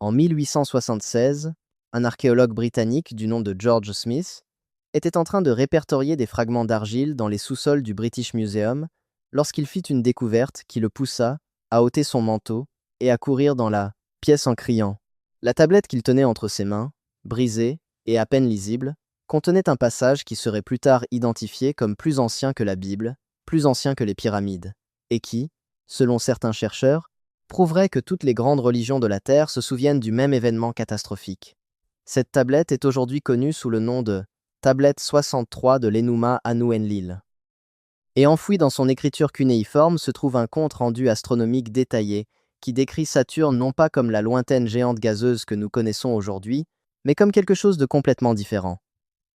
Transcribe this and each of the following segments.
En 1876, un archéologue britannique du nom de George Smith était en train de répertorier des fragments d'argile dans les sous-sols du British Museum lorsqu'il fit une découverte qui le poussa à ôter son manteau et à courir dans la pièce en criant. La tablette qu'il tenait entre ses mains, brisée et à peine lisible, contenait un passage qui serait plus tard identifié comme plus ancien que la Bible, plus ancien que les pyramides, et qui, selon certains chercheurs, prouverait que toutes les grandes religions de la Terre se souviennent du même événement catastrophique. Cette tablette est aujourd'hui connue sous le nom de tablette 63 de l'Enuma Anu Enlil. Et enfoui dans son écriture cunéiforme se trouve un compte rendu astronomique détaillé qui décrit Saturne non pas comme la lointaine géante gazeuse que nous connaissons aujourd'hui, mais comme quelque chose de complètement différent.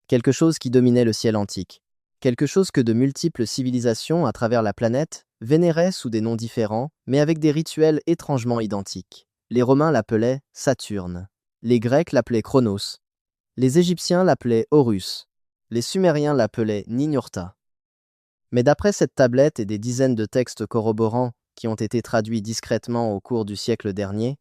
Quelque chose qui dominait le ciel antique. Quelque chose que de multiples civilisations à travers la planète vénéraient sous des noms différents, mais avec des rituels étrangement identiques. Les Romains l'appelaient Saturne. Les Grecs l'appelaient Chronos. Les Égyptiens l'appelaient Horus. Les Sumériens l'appelaient Ninurta. Mais d'après cette tablette et des dizaines de textes corroborants qui ont été traduits discrètement au cours du siècle dernier,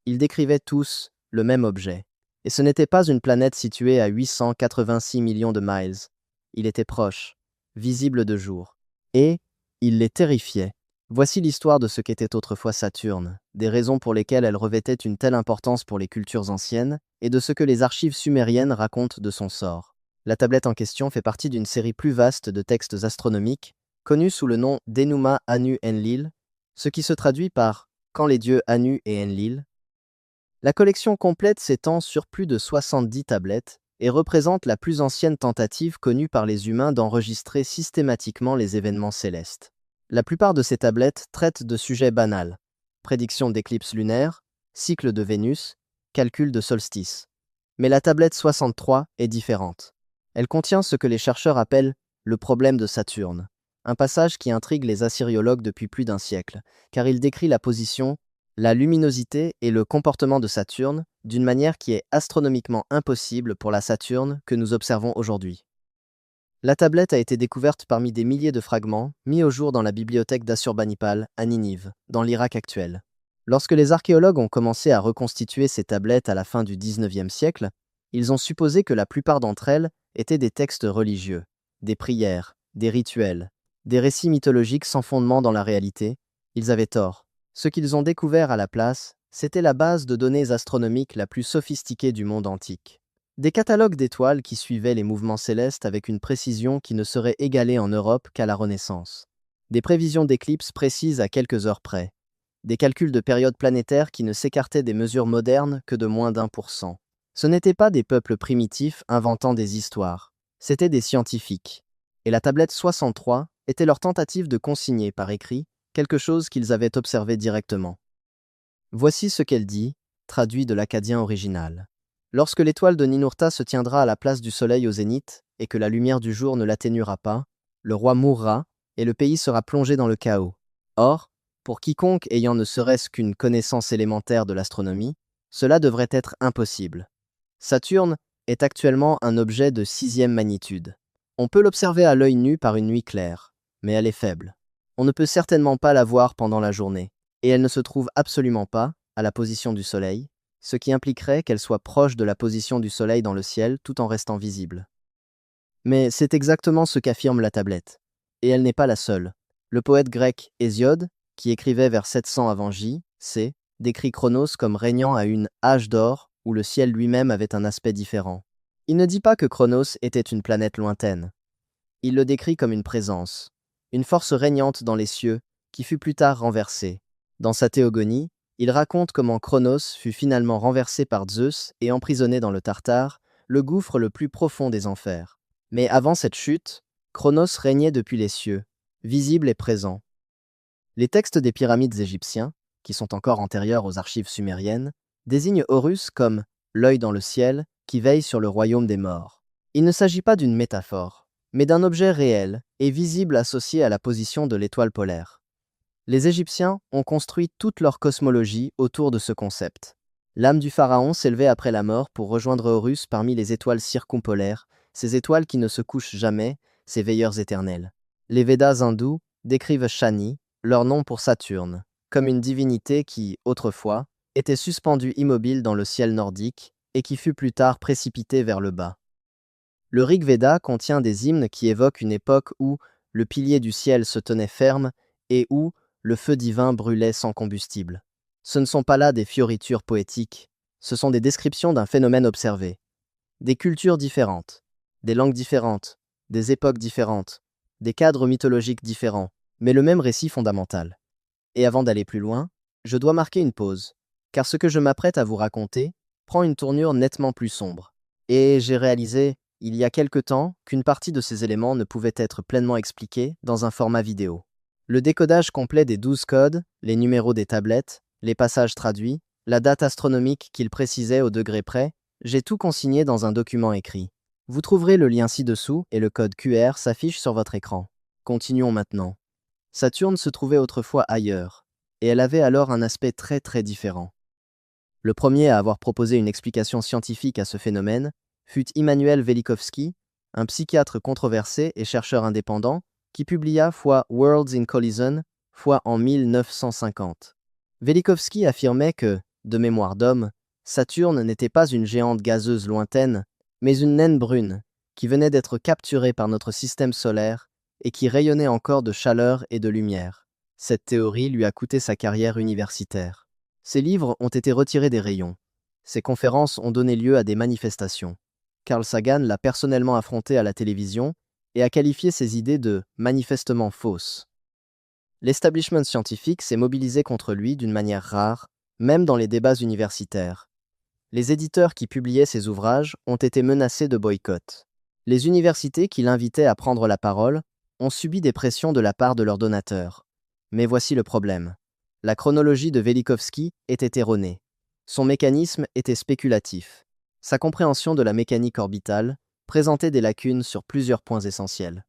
ils décrivaient tous le même objet. Et ce n'était pas une planète située à 886 millions de miles. Il était proche, visible de jour. Et il les terrifiait. Voici l'histoire de ce qu'était autrefois Saturne, des raisons pour lesquelles elle revêtait une telle importance pour les cultures anciennes, et de ce que les archives sumériennes racontent de son sort. La tablette en question fait partie d'une série plus vaste de textes astronomiques, connus sous le nom d'Enuma Anu Enlil, ce qui se traduit par « Quand les dieux Anu et Enlil ». La collection complète s'étend sur plus de 70 tablettes et représente la plus ancienne tentative connue par les humains d'enregistrer systématiquement les événements célestes. La plupart de ces tablettes traitent de sujets banals: prédiction d'éclipses lunaires, cycle de Vénus, calcul de solstice. Mais la tablette 63 est différente. Elle contient ce que les chercheurs appellent le problème de Saturne, un passage qui intrigue les assyriologues depuis plus d'un siècle, car il décrit la position, la luminosité et le comportement de Saturne d'une manière qui est astronomiquement impossible pour la Saturne que nous observons aujourd'hui. La tablette a été découverte parmi des milliers de fragments mis au jour dans la bibliothèque d'Assurbanipal à Ninive, dans l'Irak actuel. Lorsque les archéologues ont commencé à reconstituer ces tablettes à la fin du XIXe siècle, ils ont supposé que la plupart d'entre elles étaient des textes religieux, des prières, des rituels, des récits mythologiques sans fondement dans la réalité. Ils avaient tort. Ce qu'ils ont découvert à la place, c'était la base de données astronomiques la plus sophistiquée du monde antique. Des catalogues d'étoiles qui suivaient les mouvements célestes avec une précision qui ne serait égalée en Europe qu'à la Renaissance. Des prévisions d'éclipses précises à quelques heures près. Des calculs de périodes planétaires qui ne s'écartaient des mesures modernes que de moins d'1%. Ce n'étaient pas des peuples primitifs inventant des histoires, c'étaient des scientifiques. Et la tablette 63 était leur tentative de consigner par écrit quelque chose qu'ils avaient observé directement. Voici ce qu'elle dit, traduit de l'acadien original. Lorsque l'étoile de Ninurta se tiendra à la place du soleil au zénith et que la lumière du jour ne l'atténuera pas, le roi mourra et le pays sera plongé dans le chaos. Or, pour quiconque ayant ne serait-ce qu'une connaissance élémentaire de l'astronomie, cela devrait être impossible. Saturne est actuellement un objet de 6e magnitude. On peut l'observer à l'œil nu par une nuit claire, mais elle est faible. On ne peut certainement pas la voir pendant la journée, et elle ne se trouve absolument pas à la position du soleil, ce qui impliquerait qu'elle soit proche de la position du soleil dans le ciel tout en restant visible. Mais c'est exactement ce qu'affirme la tablette. Et elle n'est pas la seule. Le poète grec Hésiode, qui écrivait vers 700 avant J.C., décrit Chronos comme régnant à une âge d'or où le ciel lui-même avait un aspect différent. Il ne dit pas que Chronos était une planète lointaine. Il le décrit comme une présence, une force régnante dans les cieux qui fut plus tard renversée. Dans sa théogonie, il raconte comment Chronos fut finalement renversé par Zeus et emprisonné dans le Tartare, le gouffre le plus profond des enfers. Mais avant cette chute, Chronos régnait depuis les cieux, visible et présent. Les textes des pyramides égyptiens, qui sont encore antérieurs aux archives sumériennes, désignent Horus comme « l'œil dans le ciel » qui veille sur le royaume des morts. Il ne s'agit pas d'une métaphore, mais d'un objet réel et visible associé à la position de l'étoile polaire. Les Égyptiens ont construit toute leur cosmologie autour de ce concept. L'âme du pharaon s'élevait après la mort pour rejoindre Horus parmi les étoiles circumpolaires, ces étoiles qui ne se couchent jamais, ces veilleurs éternels. Les Védas hindous décrivent Shani, leur nom pour Saturne, comme une divinité qui, autrefois, était suspendu immobile dans le ciel nordique et qui fut plus tard précipité vers le bas. Le Rig Veda contient des hymnes qui évoquent une époque où le pilier du ciel se tenait ferme et où le feu divin brûlait sans combustible. Ce ne sont pas là des fioritures poétiques, ce sont des descriptions d'un phénomène observé. Des cultures différentes, des langues différentes, des époques différentes, des cadres mythologiques différents, mais le même récit fondamental. Et avant d'aller plus loin, je dois marquer une pause, car ce que je m'apprête à vous raconter prend une tournure nettement plus sombre. Et j'ai réalisé, il y a quelque temps, qu'une partie de ces éléments ne pouvait être pleinement expliquée dans un format vidéo. Le décodage complet des 12 codes, les numéros des tablettes, les passages traduits, la date astronomique qu'ils précisaient au degré près, j'ai tout consigné dans un document écrit. Vous trouverez le lien ci-dessous et le code QR s'affiche sur votre écran. Continuons maintenant. Saturne se trouvait autrefois ailleurs, et elle avait alors un aspect très différent. Le premier à avoir proposé une explication scientifique à ce phénomène fut Immanuel Velikovsky, un psychiatre controversé et chercheur indépendant, qui publia fois Worlds in Collision, fois en 1950. Velikovsky affirmait que, de mémoire d'homme, Saturne n'était pas une géante gazeuse lointaine, mais une naine brune, qui venait d'être capturée par notre système solaire et qui rayonnait encore de chaleur et de lumière. Cette théorie lui a coûté sa carrière universitaire. Ses livres ont été retirés des rayons. Ses conférences ont donné lieu à des manifestations. Carl Sagan l'a personnellement affronté à la télévision et a qualifié ses idées de « manifestement fausses ». L'establishment scientifique s'est mobilisé contre lui d'une manière rare, même dans les débats universitaires. Les éditeurs qui publiaient ses ouvrages ont été menacés de boycott. Les universités qui l'invitaient à prendre la parole ont subi des pressions de la part de leurs donateurs. Mais voici le problème. La chronologie de Velikovsky était erronée. Son mécanisme était spéculatif. Sa compréhension de la mécanique orbitale présentait des lacunes sur plusieurs points essentiels.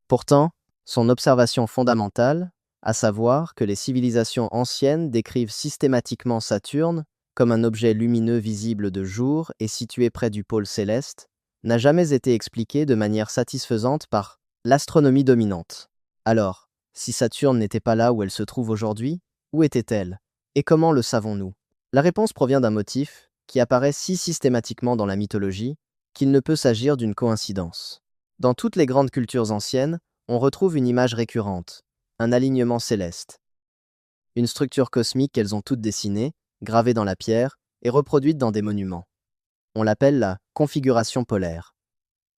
Pourtant, son observation fondamentale, à savoir que les civilisations anciennes décrivent systématiquement Saturne comme un objet lumineux visible de jour et situé près du pôle céleste, n'a jamais été expliquée de manière satisfaisante par l'astronomie dominante. Alors, si Saturne n'était pas là où elle se trouve aujourd'hui, où était-elle? Et comment le savons-nous? La réponse provient d'un motif qui apparaît si systématiquement dans la mythologie qu'il ne peut s'agir d'une coïncidence. Dans toutes les grandes cultures anciennes, on retrouve une image récurrente, un alignement céleste. Une structure cosmique qu'elles ont toutes dessinée, gravée dans la pierre et reproduite dans des monuments. On l'appelle la configuration polaire.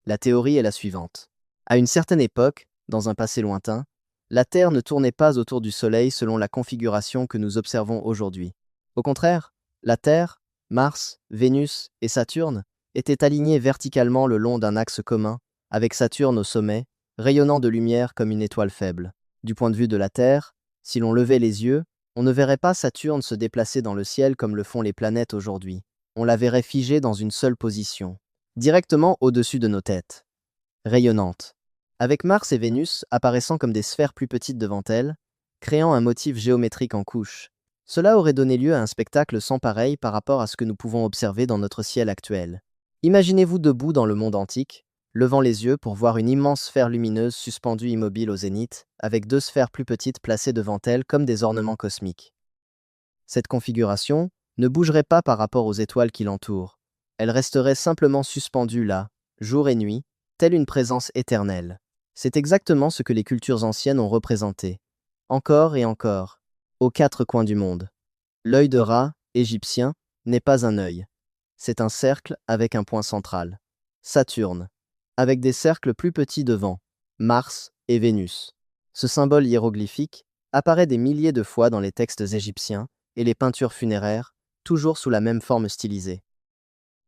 La théorie est la suivante. À une certaine époque, dans un passé lointain, la Terre ne tournait pas autour du Soleil selon la configuration que nous observons aujourd'hui. Au contraire, la Terre, Mars, Vénus et Saturne étaient alignés verticalement le long d'un axe commun, avec Saturne au sommet, rayonnant de lumière comme une étoile faible. Du point de vue de la Terre, si l'on levait les yeux, on ne verrait pas Saturne se déplacer dans le ciel comme le font les planètes aujourd'hui. On la verrait figée dans une seule position, directement au-dessus de nos têtes. Rayonnante. Avec Mars et Vénus apparaissant comme des sphères plus petites devant elle, créant un motif géométrique en couches. Cela aurait donné lieu à un spectacle sans pareil par rapport à ce que nous pouvons observer dans notre ciel actuel. Imaginez-vous debout dans le monde antique, levant les yeux pour voir une immense sphère lumineuse suspendue immobile au zénith, avec deux sphères plus petites placées devant elle comme des ornements cosmiques. Cette configuration ne bougerait pas par rapport aux étoiles qui l'entourent. Elle resterait simplement suspendue là, jour et nuit, telle une présence éternelle. C'est exactement ce que les cultures anciennes ont représenté, encore et encore, aux quatre coins du monde. L'œil de Ra, égyptien, n'est pas un œil. C'est un cercle avec un point central. Saturne, avec des cercles plus petits devant, Mars et Vénus. Ce symbole hiéroglyphique apparaît des milliers de fois dans les textes égyptiens et les peintures funéraires, toujours sous la même forme stylisée.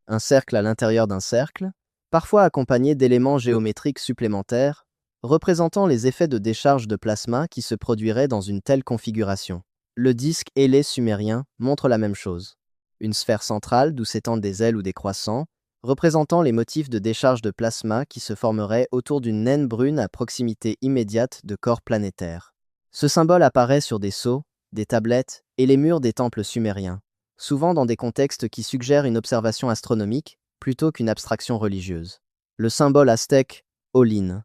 Un cercle à l'intérieur d'un cercle, parfois accompagné d'éléments géométriques supplémentaires, représentant les effets de décharge de plasma qui se produiraient dans une telle configuration. Le disque ailé sumérien montre la même chose. Une sphère centrale d'où s'étendent des ailes ou des croissants, représentant les motifs de décharge de plasma qui se formeraient autour d'une naine brune à proximité immédiate de corps planétaires. Ce symbole apparaît sur des sceaux, des tablettes et les murs des temples sumériens, souvent dans des contextes qui suggèrent une observation astronomique plutôt qu'une abstraction religieuse. Le symbole aztèque, Olin.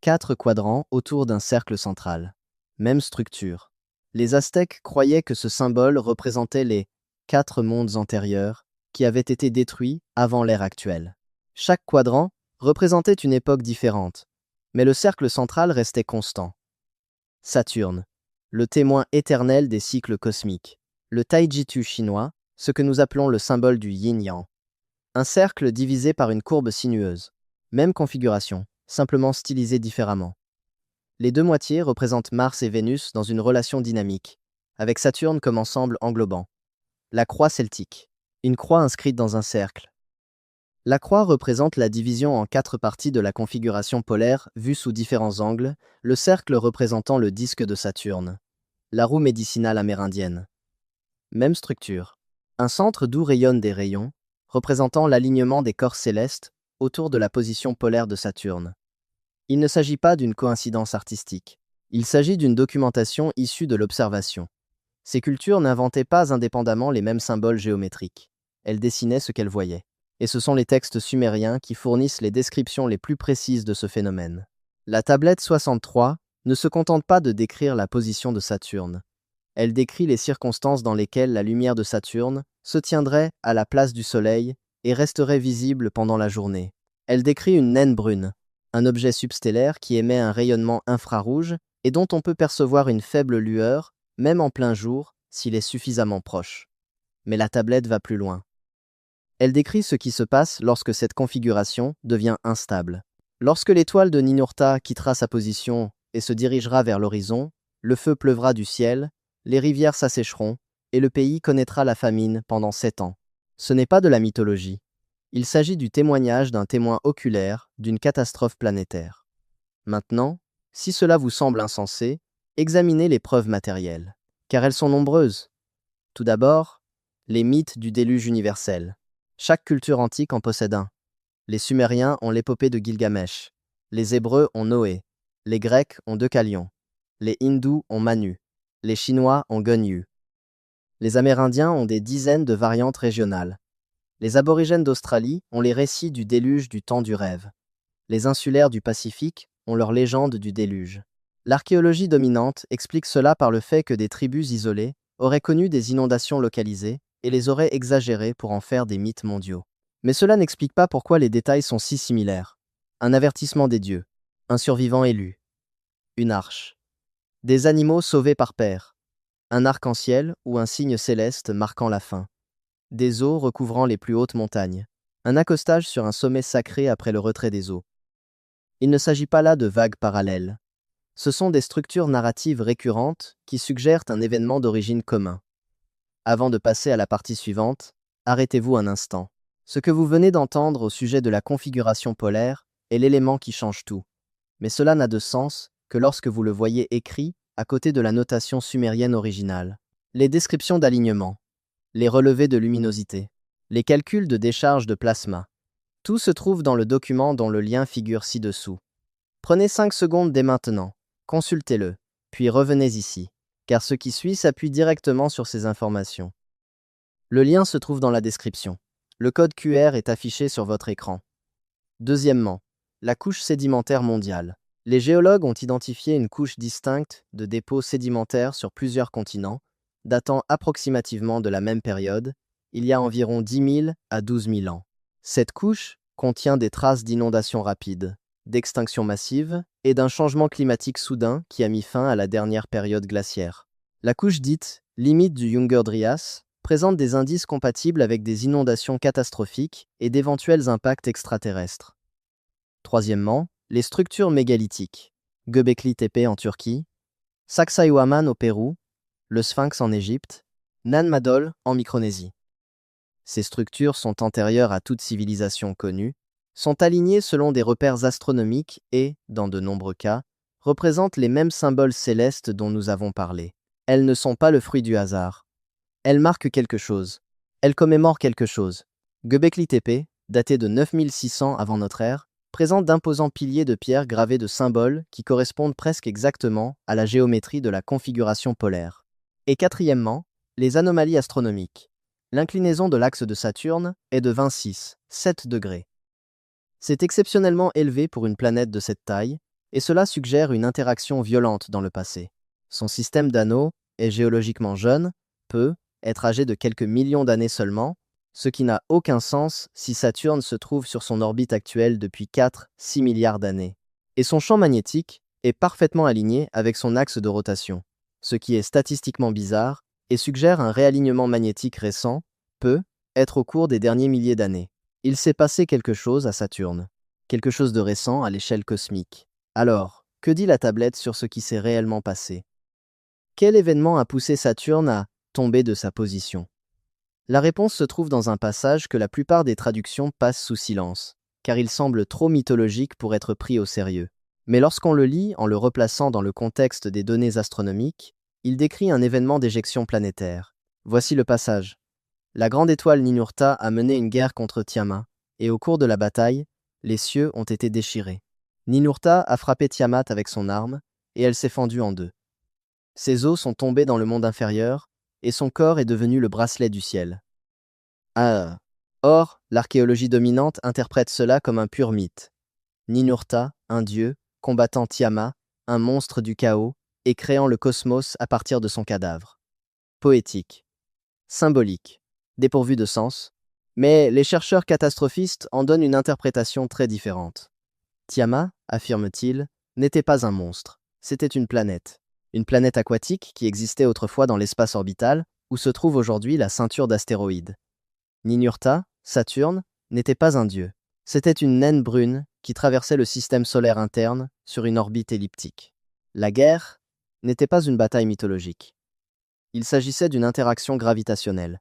4 quadrants autour d'un cercle central. Même structure. Les Aztèques croyaient que ce symbole représentait les 4 mondes antérieurs qui avaient été détruits avant l'ère actuelle. Chaque quadrant représentait une époque différente, mais le cercle central restait constant. Saturne, le témoin éternel des cycles cosmiques. Le Taijitu chinois, ce que nous appelons le symbole du yin-yang. Un cercle divisé par une courbe sinueuse. Même configuration, simplement stylisée différemment. Les deux moitiés représentent Mars et Vénus dans une relation dynamique, avec Saturne comme ensemble englobant. La croix celtique. Une croix inscrite dans un cercle. La croix représente la division en 4 parties de la configuration polaire vue sous différents angles, le cercle représentant le disque de Saturne. La roue médicinale amérindienne. Même structure. Un centre d'où rayonnent des rayons, représentant l'alignement des corps célestes autour de la position polaire de Saturne. Il ne s'agit pas d'une coïncidence artistique. Il s'agit d'une documentation issue de l'observation. Ces cultures n'inventaient pas indépendamment les mêmes symboles géométriques. Elles dessinaient ce qu'elles voyaient. Et ce sont les textes sumériens qui fournissent les descriptions les plus précises de ce phénomène. La tablette 63 ne se contente pas de décrire la position de Saturne. Elle décrit les circonstances dans lesquelles la lumière de Saturne se tiendrait à la place du Soleil et resterait visible pendant la journée. Elle décrit une naine brune, un objet substellaire qui émet un rayonnement infrarouge et dont on peut percevoir une faible lueur, même en plein jour, s'il est suffisamment proche. Mais la tablette va plus loin. Elle décrit ce qui se passe lorsque cette configuration devient instable. Lorsque l'étoile de Ninurta quittera sa position et se dirigera vers l'horizon, le feu pleuvra du ciel, les rivières s'assécheront, et le pays connaîtra la famine pendant 7 ans. Ce n'est pas de la mythologie. Il s'agit du témoignage d'un témoin oculaire d'une catastrophe planétaire. Maintenant, si cela vous semble insensé, examinez les preuves matérielles, car elles sont nombreuses. Tout d'abord, les mythes du déluge universel. Chaque culture antique en possède un. Les Sumériens ont l'épopée de Gilgamesh. Les Hébreux ont Noé. Les Grecs ont Deucalion. Les Hindous ont Manu. Les Chinois ont Gunyu. Les Amérindiens ont des dizaines de variantes régionales. Les aborigènes d'Australie ont les récits du déluge du temps du rêve. Les insulaires du Pacifique ont leur légende du déluge. L'archéologie dominante explique cela par le fait que des tribus isolées auraient connu des inondations localisées et les auraient exagérées pour en faire des mythes mondiaux. Mais cela n'explique pas pourquoi les détails sont si similaires. Un avertissement des dieux, un survivant élu, une arche, des animaux sauvés par paire, un arc-en-ciel ou un signe céleste marquant la fin, des eaux recouvrant les plus hautes montagnes, un accostage sur un sommet sacré après le retrait des eaux. Il ne s'agit pas là de vagues parallèles. Ce sont des structures narratives récurrentes qui suggèrent un événement d'origine commun. Avant de passer à la partie suivante, arrêtez-vous un instant. Ce que vous venez d'entendre au sujet de la configuration polaire est l'élément qui change tout. Mais cela n'a de sens que lorsque vous le voyez écrit à côté de la notation sumérienne originale. Les descriptions d'alignement, les relevés de luminosité, les calculs de décharge de plasma. Tout se trouve dans le document dont le lien figure ci-dessous. Prenez 5 secondes dès maintenant, consultez-le, puis revenez ici, car ce qui suit s'appuie directement sur ces informations. Le lien se trouve dans la description. Le code QR est affiché sur votre écran. Deuxièmement, la couche sédimentaire mondiale. Les géologues ont identifié une couche distincte de dépôts sédimentaires sur plusieurs continents, datant approximativement de la même période, il y a environ 10 000 à 12 000 ans. Cette couche contient des traces d'inondations rapides, d'extinctions massives et d'un changement climatique soudain qui a mis fin à la dernière période glaciaire. La couche dite « limite du Younger-Dryas » présente des indices compatibles avec des inondations catastrophiques et d'éventuels impacts extraterrestres. Troisièmement, les structures mégalithiques. Göbekli Tepe en Turquie, Sacsayhuaman au Pérou, le Sphinx en Égypte, Nan Madol en Micronésie. Ces structures sont antérieures à toute civilisation connue, sont alignées selon des repères astronomiques et, dans de nombreux cas, représentent les mêmes symboles célestes dont nous avons parlé. Elles ne sont pas le fruit du hasard. Elles marquent quelque chose. Elles commémorent quelque chose. Göbekli Tepe, daté de 9600 avant notre ère, présente d'imposants piliers de pierre gravés de symboles qui correspondent presque exactement à la géométrie de la configuration polaire. Et quatrièmement, les anomalies astronomiques. L'inclinaison de l'axe de Saturne est de 26,7 degrés. C'est exceptionnellement élevé pour une planète de cette taille, et cela suggère une interaction violente dans le passé. Son système d'anneaux est géologiquement jeune, peut être âgé de quelques millions d'années seulement, ce qui n'a aucun sens si Saturne se trouve sur son orbite actuelle depuis 4-6 milliards d'années. Et son champ magnétique est parfaitement aligné avec son axe de rotation, ce qui est statistiquement bizarre et suggère un réalignement magnétique récent, peut être au cours des derniers milliers d'années. Il s'est passé quelque chose à Saturne, quelque chose de récent à l'échelle cosmique. Alors, que dit la tablette sur ce qui s'est réellement passé? Quel événement a poussé Saturne à tomber de sa position? La réponse se trouve dans un passage que la plupart des traductions passent sous silence, car il semble trop mythologique pour être pris au sérieux. Mais lorsqu'on le lit en le replaçant dans le contexte des données astronomiques, il décrit un événement d'éjection planétaire. Voici le passage. La grande étoile Ninurta a mené une guerre contre Tiamat, et au cours de la bataille, les cieux ont été déchirés. Ninurta a frappé Tiamat avec son arme, et elle s'est fendue en deux. Ses os sont tombés dans le monde inférieur, et son corps est devenu le bracelet du ciel. Ah. Or, l'archéologie dominante interprète cela comme un pur mythe. Ninurta, un dieu, combattant Tiamat, un monstre du chaos, et créant le cosmos à partir de son cadavre. Poétique. Symbolique. Dépourvu de sens. Mais les chercheurs catastrophistes en donnent une interprétation très différente. Tiamat, affirme-t-il, n'était pas un monstre, c'était une planète. Une planète aquatique qui existait autrefois dans l'espace orbital, où se trouve aujourd'hui la ceinture d'astéroïdes. Ninurta, Saturne, n'était pas un dieu. C'était une naine brune qui traversait le système solaire interne sur une orbite elliptique. La guerre n'était pas une bataille mythologique. Il s'agissait d'une interaction gravitationnelle.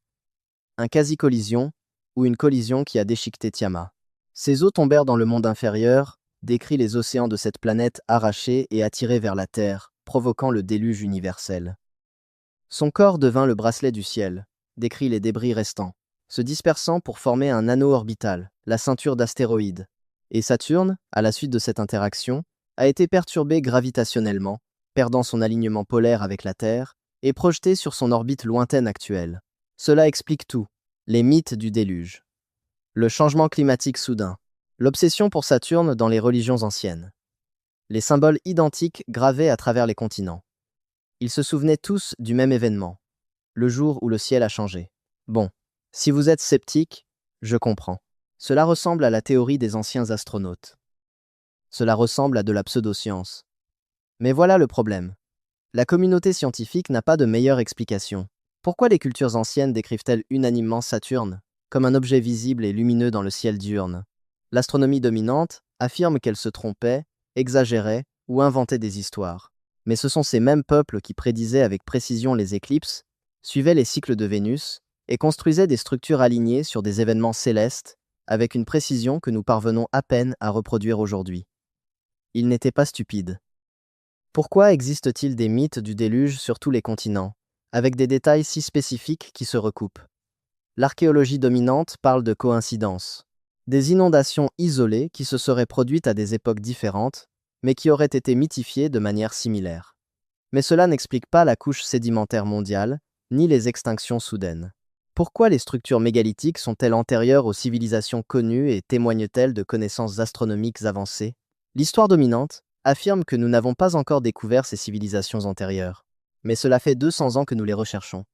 Un quasi-collision ou une collision qui a déchiqueté Tiamat. Ses eaux tombèrent dans le monde inférieur, décrit les océans de cette planète arrachés et attirés vers la Terre, provoquant le déluge universel. Son corps devint le bracelet du ciel, décrit les débris restants, se dispersant pour former un anneau orbital, la ceinture d'astéroïdes. Et Saturne, à la suite de cette interaction, a été perturbé gravitationnellement, perdant son alignement polaire avec la Terre, et projeté sur son orbite lointaine actuelle. Cela explique tout, les mythes du déluge. Le changement climatique soudain, l'obsession pour Saturne dans les religions anciennes. Les symboles identiques gravés à travers les continents. Ils se souvenaient tous du même événement, le jour où le ciel a changé. Bon, si vous êtes sceptique, je comprends. Cela ressemble à la théorie des anciens astronautes. Cela ressemble à de la pseudoscience. Mais voilà le problème. La communauté scientifique n'a pas de meilleure explication. Pourquoi les cultures anciennes décrivent-elles unanimement Saturne comme un objet visible et lumineux dans le ciel diurne? L'astronomie dominante affirme qu'elle se trompait, exagérait ou inventait des histoires. Mais ce sont ces mêmes peuples qui prédisaient avec précision les éclipses, suivaient les cycles de Vénus et construisaient des structures alignées sur des événements célestes avec une précision que nous parvenons à peine à reproduire aujourd'hui. Ils n'étaient pas stupides. Pourquoi existe-t-il des mythes du déluge sur tous les continents, avec des détails si spécifiques qui se recoupent? L'archéologie dominante parle de coïncidences, des inondations isolées qui se seraient produites à des époques différentes, mais qui auraient été mythifiées de manière similaire. Mais cela n'explique pas la couche sédimentaire mondiale, ni les extinctions soudaines. Pourquoi les structures mégalithiques sont-elles antérieures aux civilisations connues et témoignent-elles de connaissances astronomiques avancées? L'histoire dominante affirme que nous n'avons pas encore découvert ces civilisations antérieures, mais cela fait 200 ans que nous les recherchons.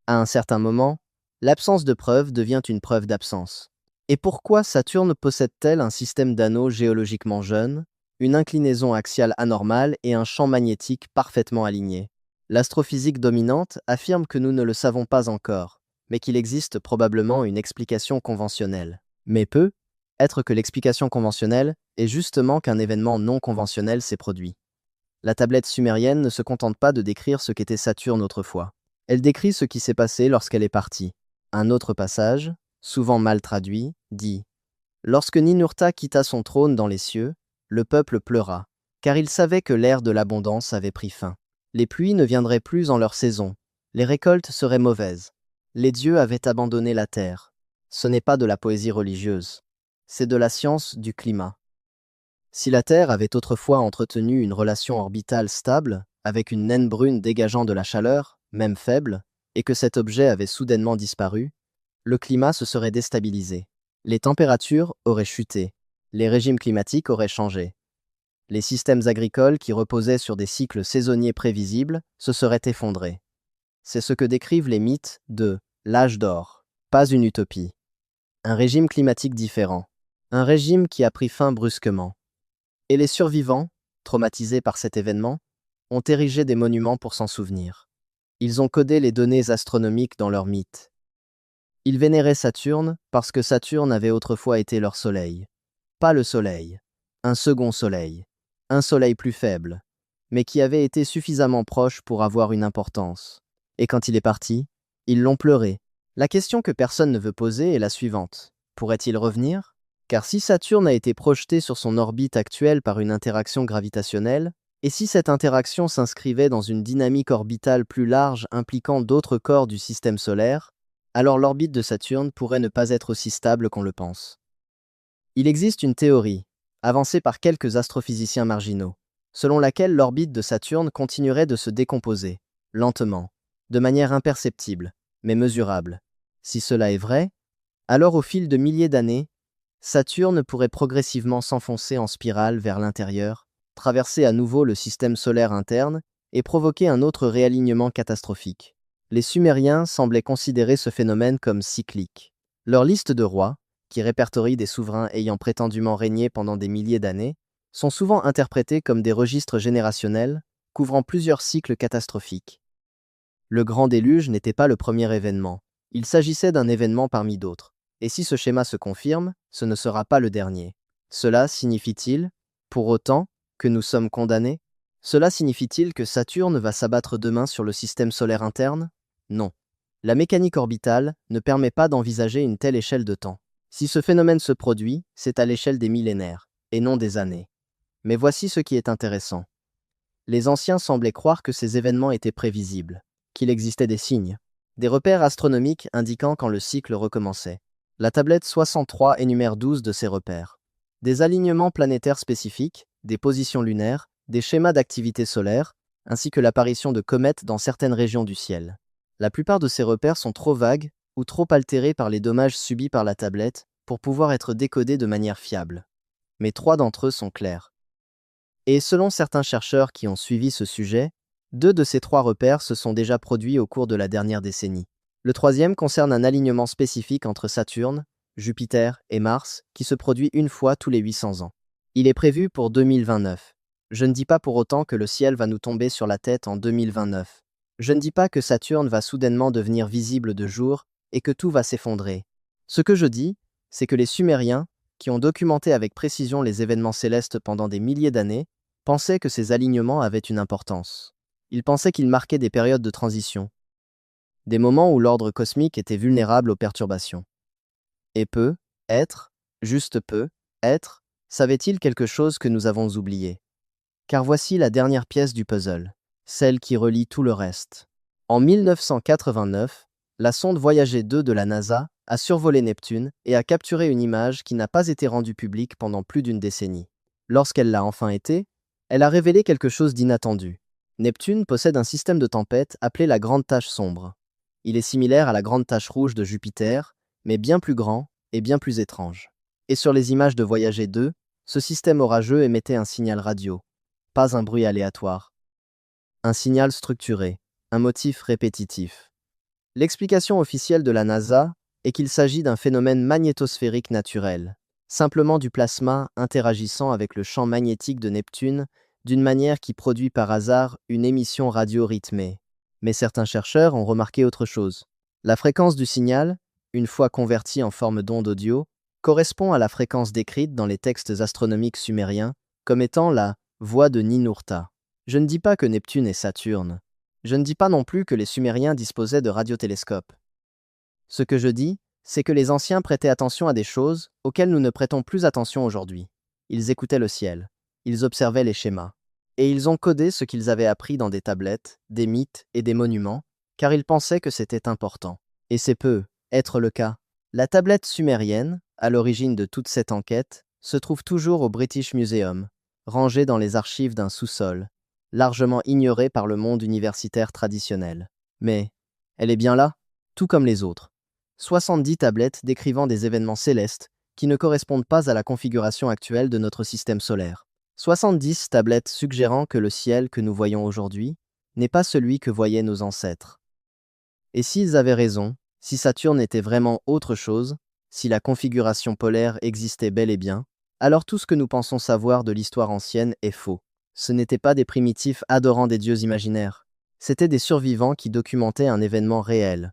À un certain moment, l'absence de preuve devient une preuve d'absence. Et pourquoi Saturne possède-t-elle un système d'anneaux géologiquement jeune, une inclinaison axiale anormale et un champ magnétique parfaitement aligné? L'astrophysique dominante affirme que nous ne le savons pas encore, mais qu'il existe probablement une explication conventionnelle. Mais peut être que l'explication conventionnelle est justement qu'un événement non conventionnel s'est produit. La tablette sumérienne ne se contente pas de décrire ce qu'était Saturne autrefois. Elle décrit ce qui s'est passé lorsqu'elle est partie. Un autre passage, souvent mal traduit, dit « Lorsque Ninurta quitta son trône dans les cieux, le peuple pleura, car il savait que l'ère de l'abondance avait pris fin. Les pluies ne viendraient plus en leur saison, les récoltes seraient mauvaises. Les dieux avaient abandonné la terre. Ce n'est pas de la poésie religieuse, c'est de la science du climat. Si la Terre avait autrefois entretenu une relation orbitale stable, avec une naine brune dégageant de la chaleur, même faible, et que cet objet avait soudainement disparu, le climat se serait déstabilisé. Les températures auraient chuté, les régimes climatiques auraient changé. Les systèmes agricoles qui reposaient sur des cycles saisonniers prévisibles se seraient effondrés. C'est ce que décrivent les mythes de l'âge d'or, pas une utopie. Un régime climatique différent. Un régime qui a pris fin brusquement. Et les survivants, traumatisés par cet événement, ont érigé des monuments pour s'en souvenir. Ils ont codé les données astronomiques dans leurs mythes. Ils vénéraient Saturne parce que Saturne avait autrefois été leur soleil. Pas le soleil, un second soleil, un soleil plus faible, mais qui avait été suffisamment proche pour avoir une importance. Et quand il est parti, ils l'ont pleuré. La question que personne ne veut poser est la suivante. Pourrait-il revenir ? Car si Saturne a été projeté sur son orbite actuelle par une interaction gravitationnelle, et si cette interaction s'inscrivait dans une dynamique orbitale plus large impliquant d'autres corps du système solaire, alors l'orbite de Saturne pourrait ne pas être aussi stable qu'on le pense. Il existe une théorie, avancée par quelques astrophysiciens marginaux, selon laquelle l'orbite de Saturne continuerait de se décomposer, lentement, de manière imperceptible, mais mesurable. Si cela est vrai, alors au fil de milliers d'années, Saturne pourrait progressivement s'enfoncer en spirale vers l'intérieur, traverser à nouveau le système solaire interne et provoquer un autre réalignement catastrophique. Les Sumériens semblaient considérer ce phénomène comme cyclique. Leur liste de rois, qui répertorie des souverains ayant prétendument régné pendant des milliers d'années, sont souvent interprétés comme des registres générationnels, couvrant plusieurs cycles catastrophiques. Le Grand Déluge n'était pas le premier événement. Il s'agissait d'un événement parmi d'autres. Et si ce schéma se confirme, ce ne sera pas le dernier. Cela signifie-t-il, pour autant, que nous sommes condamnés ? Cela signifie-t-il que Saturne va s'abattre demain sur le système solaire interne ? Non. La mécanique orbitale ne permet pas d'envisager une telle échelle de temps. Si ce phénomène se produit, c'est à l'échelle des millénaires, et non des années. Mais voici ce qui est intéressant. Les anciens semblaient croire que ces événements étaient prévisibles, qu'il existait des signes, des repères astronomiques indiquant quand le cycle recommençait. La tablette 63 énumère 12 de ces repères. Des alignements planétaires spécifiques, des positions lunaires, des schémas d'activité solaire, ainsi que l'apparition de comètes dans certaines régions du ciel. La plupart de ces repères sont trop vagues ou trop altérés par les dommages subis par la tablette pour pouvoir être décodés de manière fiable. Mais 3 d'entre eux sont clairs. Et selon certains chercheurs qui ont suivi ce sujet, 2 de ces 3 repères se sont déjà produits au cours de la dernière décennie. Le troisième concerne un alignement spécifique entre Saturne, Jupiter et Mars qui se produit une fois tous les 800 ans. Il est prévu pour 2029. Je ne dis pas pour autant que le ciel va nous tomber sur la tête en 2029. Je ne dis pas que Saturne va soudainement devenir visible de jour et que tout va s'effondrer. Ce que je dis, c'est que les Sumériens, qui ont documenté avec précision les événements célestes pendant des milliers d'années, pensaient que ces alignements avaient une importance. Ils pensaient qu'ils marquaient des périodes de transition, des moments où l'ordre cosmique était vulnérable aux perturbations. Et peu, être, juste peu, être, savait-il quelque chose que nous avons oublié ? Car voici la dernière pièce du puzzle, celle qui relie tout le reste. En 1989, la sonde Voyager 2 de la NASA a survolé Neptune et a capturé une image qui n'a pas été rendue publique pendant plus d'une décennie. Lorsqu'elle l'a enfin été, elle a révélé quelque chose d'inattendu. Neptune possède un système de tempête appelé la Grande Tache Sombre. Il est similaire à la Grande Tache Rouge de Jupiter, mais bien plus grand et bien plus étrange. Et sur les images de Voyager 2, ce système orageux émettait un signal radio, pas un bruit aléatoire. Un signal structuré, un motif répétitif. L'explication officielle de la NASA est qu'il s'agit d'un phénomène magnétosphérique naturel, simplement du plasma interagissant avec le champ magnétique de Neptune d'une manière qui produit par hasard une émission radio rythmée. Mais certains chercheurs ont remarqué autre chose. La fréquence du signal, une fois convertie en forme d'onde audio, correspond à la fréquence décrite dans les textes astronomiques sumériens comme étant la voix de Ninurta. Je ne dis pas que Neptune est Saturne. Je ne dis pas non plus que les Sumériens disposaient de radiotélescopes. Ce que je dis, c'est que les anciens prêtaient attention à des choses auxquelles nous ne prêtons plus attention aujourd'hui. Ils écoutaient le ciel, ils observaient les schémas, et ils ont codé ce qu'ils avaient appris dans des tablettes, des mythes et des monuments, car ils pensaient que c'était important. Et c'est peu être le cas. La tablette sumérienne, à l'origine de toute cette enquête, se trouve toujours au British Museum, rangée dans les archives d'un sous-sol, largement ignorée par le monde universitaire traditionnel. Mais elle est bien là, tout comme les autres. 70 tablettes décrivant des événements célestes qui ne correspondent pas à la configuration actuelle de notre système solaire. 70 tablettes suggérant que le ciel que nous voyons aujourd'hui n'est pas celui que voyaient nos ancêtres. Et s'ils avaient raison, si Saturne était vraiment autre chose, si la configuration polaire existait bel et bien, alors tout ce que nous pensons savoir de l'histoire ancienne est faux. Ce n'étaient pas des primitifs adorant des dieux imaginaires. C'étaient des survivants qui documentaient un événement réel.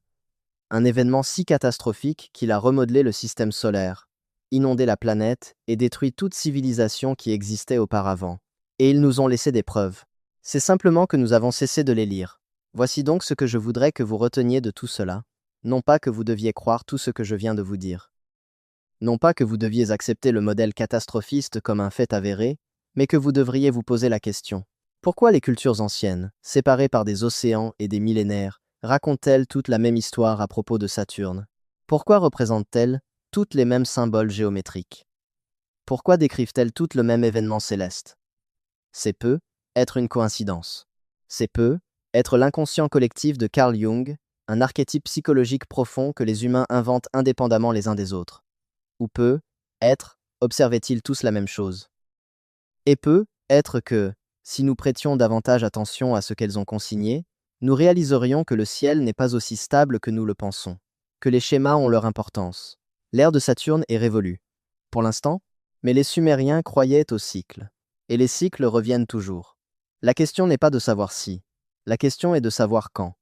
Un événement si catastrophique qu'il a remodelé le système solaire, inondé la planète et détruit toute civilisation qui existait auparavant. Et ils nous ont laissé des preuves. C'est simplement que nous avons cessé de les lire. Voici donc ce que je voudrais que vous reteniez de tout cela. Non pas que vous deviez croire tout ce que je viens de vous dire. Non pas que vous deviez accepter le modèle catastrophiste comme un fait avéré, mais que vous devriez vous poser la question. Pourquoi les cultures anciennes, séparées par des océans et des millénaires, racontent-elles toute la même histoire à propos de Saturne? Pourquoi représentent-elles toutes les mêmes symboles géométriques? Pourquoi décrivent-elles toutes le même événement céleste? C'est peu être une coïncidence. C'est peu être l'inconscient collectif de Carl Jung, un archétype psychologique profond que les humains inventent indépendamment les uns des autres. Ou peu être, observaient-ils tous la même chose? Et peut être que, si nous prêtions davantage attention à ce qu'elles ont consigné, nous réaliserions que le ciel n'est pas aussi stable que nous le pensons, que les schémas ont leur importance. L'ère de Saturne est révolue, pour l'instant, mais les Sumériens croyaient aux cycles, et les cycles reviennent toujours. La question n'est pas de savoir si, la question est de savoir quand.